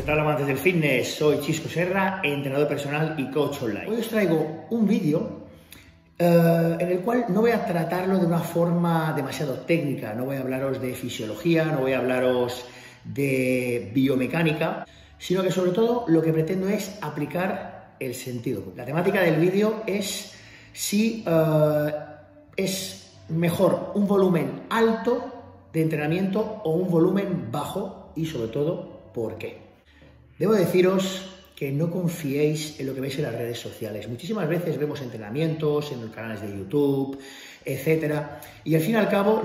¿Qué tal, amantes del fitness? Soy Chisco Serra, entrenador personal y coach online. Hoy os traigo un vídeo en el cual no voy a tratarlo de una forma demasiado técnica, no voy a hablaros de fisiología, no voy a hablaros de biomecánica, sino que sobre todo lo que pretendo es aplicar el sentido. La temática del vídeo es si es mejor un volumen alto de entrenamiento o un volumen bajo y sobre todo ¿por qué? Debo deciros que no confiéis en lo que veis en las redes sociales. Muchísimas veces vemos entrenamientos en los canales de YouTube, etcétera, y al fin y al cabo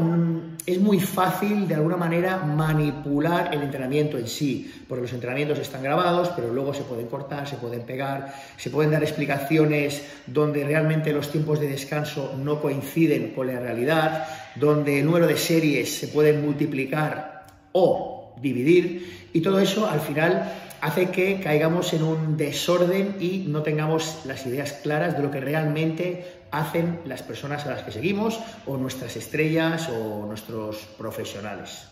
es muy fácil de alguna manera manipular el entrenamiento en sí, porque los entrenamientos están grabados, pero luego se pueden cortar, se pueden pegar, se pueden dar explicaciones donde realmente los tiempos de descanso no coinciden con la realidad, donde el número de series se pueden multiplicar o dividir, y todo eso al final hace que caigamos en un desorden y no tengamos las ideas claras de lo que realmente hacen las personas a las que seguimos o nuestras estrellas o nuestros profesionales.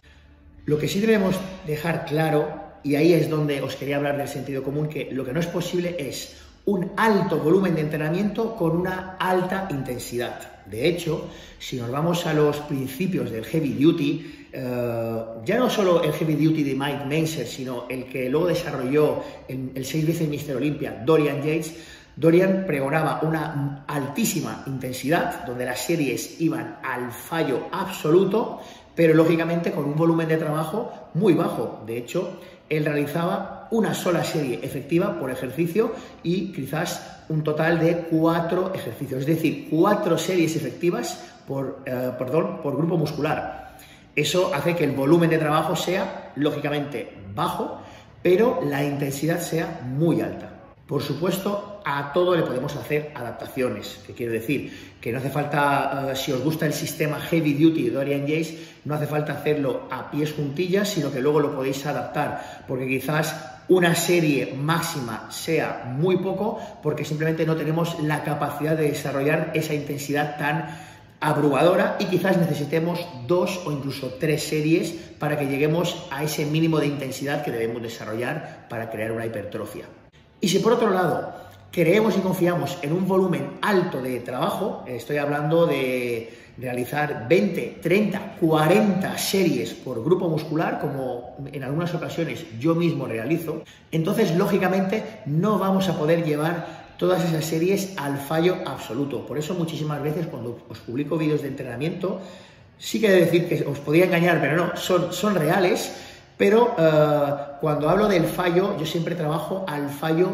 Lo que sí debemos dejar claro, y ahí es donde os quería hablar del sentido común, que lo que no es posible es un alto volumen de entrenamiento con una alta intensidad. De hecho, si nos vamos a los principios del heavy duty, ya no solo el heavy duty de Mike Mentzer, sino el que luego desarrolló el 6 veces Mr. Olympia, Dorian Yates. Dorian pregonaba una altísima intensidad, donde las series iban al fallo absoluto, pero lógicamente con un volumen de trabajo muy bajo. De hecho, él realizaba una sola serie efectiva por ejercicio y quizás un total de 4 ejercicios, es decir, 4 series efectivas por grupo muscular. Eso hace que el volumen de trabajo sea, lógicamente, bajo, pero la intensidad sea muy alta. Por supuesto, a todo le podemos hacer adaptaciones, que quiere decir que no hace falta, si os gusta el sistema Heavy Duty de Dorian Yates, no hace falta hacerlo a pies juntillas, sino que luego lo podéis adaptar, porque quizás una serie máxima sea muy poco, porque simplemente no tenemos la capacidad de desarrollar esa intensidad tan abrumadora y quizás necesitemos 2 o incluso 3 series para que lleguemos a ese mínimo de intensidad que debemos desarrollar para crear una hipertrofia. Y si por otro lado creemos y confiamos en un volumen alto de trabajo, estoy hablando de realizar 20, 30, 40 series por grupo muscular, como en algunas ocasiones yo mismo realizo, entonces lógicamente no vamos a poder llevar todas esas series al fallo absoluto. Por eso muchísimas veces cuando os publico vídeos de entrenamiento, sí que he de decir que os podía engañar, pero no, son reales, pero cuando hablo del fallo, yo siempre trabajo al fallo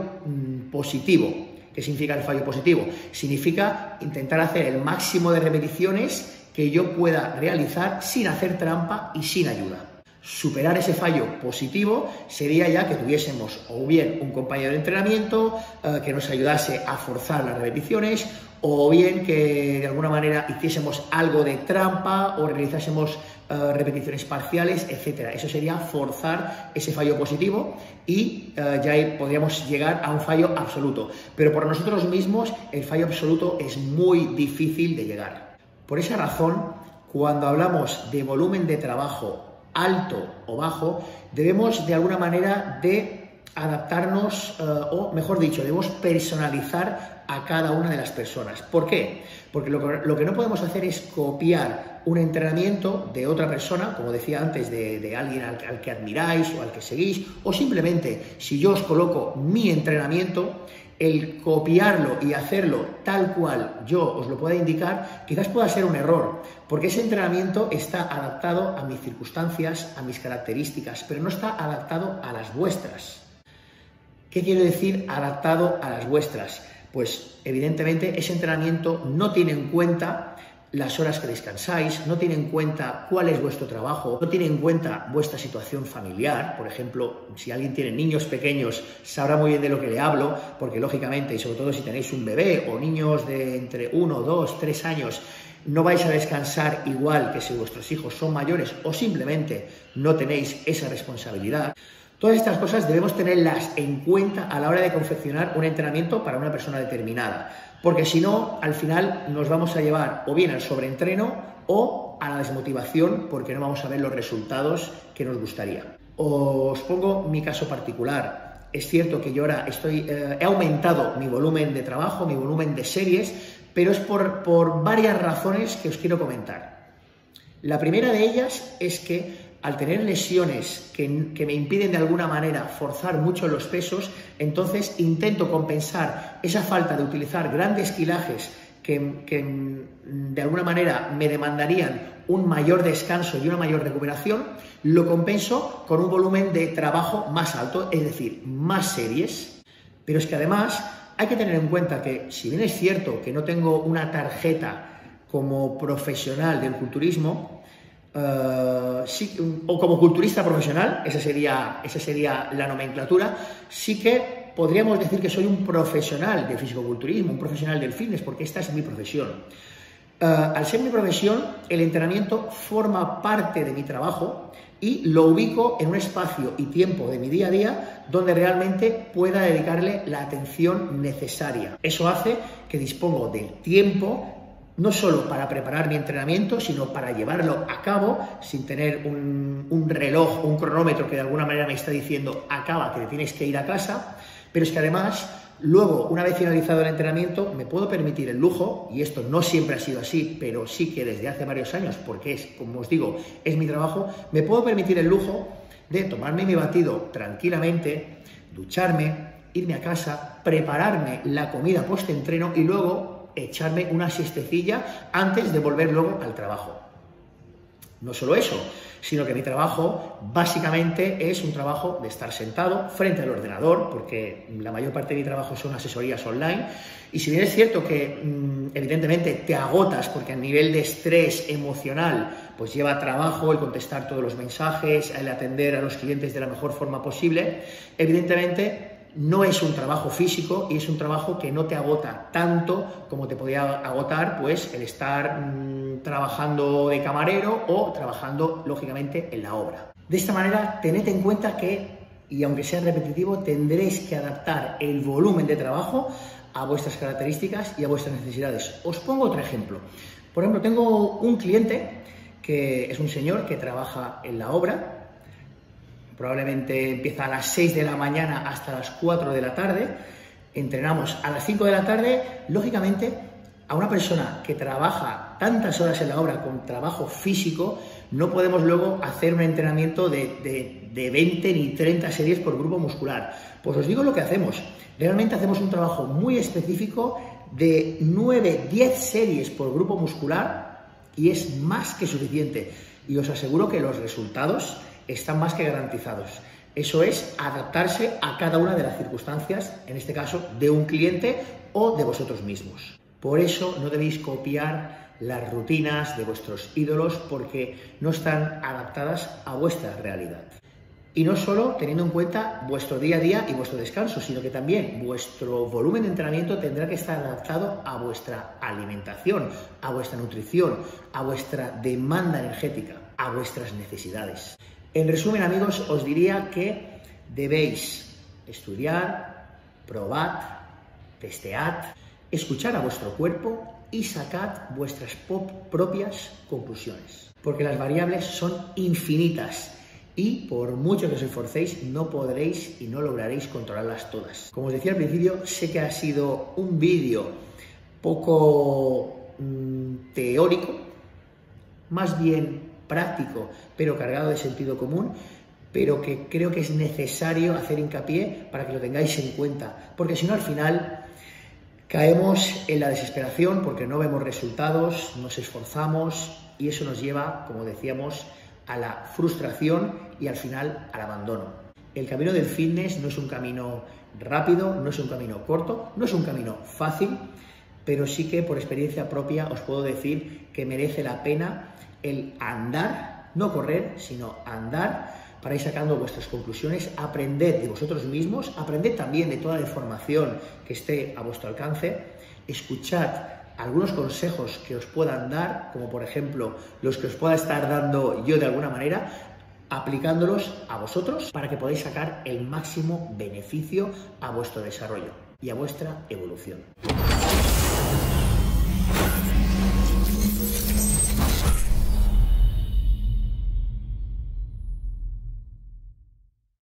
positivo. ¿Qué significa el fallo positivo? Significa intentar hacer el máximo de repeticiones que yo pueda realizar sin hacer trampa y sin ayuda. Superar ese fallo positivo sería ya que tuviésemos o bien un compañero de entrenamiento que nos ayudase a forzar las repeticiones, o bien que de alguna manera hiciésemos algo de trampa o realizásemos repeticiones parciales, etc. Eso sería forzar ese fallo positivo y ya podríamos llegar a un fallo absoluto. Pero por nosotros mismos el fallo absoluto es muy difícil de llegar. Por esa razón, cuando hablamos de volumen de trabajo alto o bajo, debemos de alguna manera de adaptarnos, o mejor dicho, debemos personalizar a cada una de las personas. ¿Por qué? Porque lo que no podemos hacer es copiar un entrenamiento de otra persona, como decía antes, de alguien al que admiráis o al que seguís, o simplemente si yo os coloco mi entrenamiento, el copiarlo y hacerlo tal cual yo os lo pueda indicar, quizás pueda ser un error, porque ese entrenamiento está adaptado a mis circunstancias, a mis características, pero no está adaptado a las vuestras. ¿Qué quiere decir adaptado a las vuestras? Pues evidentemente ese entrenamiento no tiene en cuenta las horas que descansáis, no tiene en cuenta cuál es vuestro trabajo, no tiene en cuenta vuestra situación familiar. Por ejemplo, si alguien tiene niños pequeños, sabrá muy bien de lo que le hablo, porque lógicamente, y sobre todo si tenéis un bebé o niños de entre 1, 2, 3 años, no vais a descansar igual que si vuestros hijos son mayores o simplemente no tenéis esa responsabilidad. Todas estas cosas debemos tenerlas en cuenta a la hora de confeccionar un entrenamiento para una persona determinada, porque si no, al final nos vamos a llevar o bien al sobreentreno o a la desmotivación, porque no vamos a ver los resultados que nos gustaría. Os pongo mi caso particular. Es cierto que yo ahora he aumentado mi volumen de trabajo, mi volumen de series, pero es por varias razones que os quiero comentar. La primera de ellas es que al tener lesiones que me impiden de alguna manera forzar mucho los pesos, entonces intento compensar esa falta de utilizar grandes kilajes que de alguna manera me demandarían un mayor descanso y una mayor recuperación, lo compenso con un volumen de trabajo más alto, es decir, más series. Pero es que además hay que tener en cuenta que, si bien es cierto que no tengo una tarjeta como profesional del culturismo, o como culturista profesional, esa sería la nomenclatura, sí que podríamos decir que soy un profesional del fisicoculturismo, un profesional del fitness, porque esta es mi profesión. Al ser mi profesión, el entrenamiento forma parte de mi trabajo y lo ubico en un espacio y tiempo de mi día a día donde realmente pueda dedicarle la atención necesaria. Eso hace que dispongo del tiempo no solo para preparar mi entrenamiento, sino para llevarlo a cabo sin tener un reloj, un cronómetro que de alguna manera me está diciendo acaba, que te tienes que ir a casa. Pero es que además, luego, una vez finalizado el entrenamiento, me puedo permitir el lujo, y esto no siempre ha sido así, pero sí que desde hace varios años, porque es, como os digo, es mi trabajo, me puedo permitir el lujo de tomarme mi batido tranquilamente, ducharme, irme a casa, prepararme la comida post-entreno y luego echarme una siestecilla antes de volver luego al trabajo. No solo eso, sino que mi trabajo básicamente es un trabajo de estar sentado frente al ordenador, porque la mayor parte de mi trabajo son asesorías online, y si bien es cierto que evidentemente te agotas, porque a nivel de estrés emocional pues lleva trabajo el contestar todos los mensajes, el atender a los clientes de la mejor forma posible, evidentemente no es un trabajo físico y es un trabajo que no te agota tanto como te podría agotar pues el estar trabajando de camarero o trabajando lógicamente en la obra. De esta manera, tened en cuenta que, y aunque sea repetitivo, tendréis que adaptar el volumen de trabajo a vuestras características y a vuestras necesidades. Os pongo otro ejemplo. Por ejemplo, tengo un cliente que es un señor que trabaja en la obra. Probablemente empieza a las 6 de la mañana hasta las 4 de la tarde, entrenamos a las 5 de la tarde. Lógicamente, a una persona que trabaja tantas horas en la obra con trabajo físico, no podemos luego hacer un entrenamiento de 20 ni 30 series por grupo muscular. Pues os digo lo que hacemos. Realmente hacemos un trabajo muy específico de 9-10 series por grupo muscular y es más que suficiente. Y os aseguro que los resultados están más que garantizados. Eso es adaptarse a cada una de las circunstancias, en este caso de un cliente o de vosotros mismos. Por eso no debéis copiar las rutinas de vuestros ídolos, porque no están adaptadas a vuestra realidad. Y no solo teniendo en cuenta vuestro día a día y vuestro descanso, sino que también vuestro volumen de entrenamiento tendrá que estar adaptado a vuestra alimentación, a vuestra nutrición, a vuestra demanda energética, a vuestras necesidades. En resumen, amigos, os diría que debéis estudiar, probad, testead, escuchar a vuestro cuerpo y sacad vuestras propias conclusiones. Porque las variables son infinitas y por mucho que os esforcéis no podréis y no lograréis controlarlas todas. Como os decía al principio, sé que ha sido un vídeo poco teórico, más bien práctico, pero cargado de sentido común, pero que creo que es necesario hacer hincapié para que lo tengáis en cuenta, porque si no al final caemos en la desesperación porque no vemos resultados, nos esforzamos y eso nos lleva, como decíamos, a la frustración y al final al abandono. El camino del fitness no es un camino rápido, no es un camino corto, no es un camino fácil, pero sí que por experiencia propia os puedo decir que merece la pena el andar, no correr, sino andar, para ir sacando vuestras conclusiones, aprended de vosotros mismos, aprended también de toda la información que esté a vuestro alcance, escuchad algunos consejos que os puedan dar, como por ejemplo los que os pueda estar dando yo de alguna manera, aplicándolos a vosotros para que podáis sacar el máximo beneficio a vuestro desarrollo y a vuestra evolución.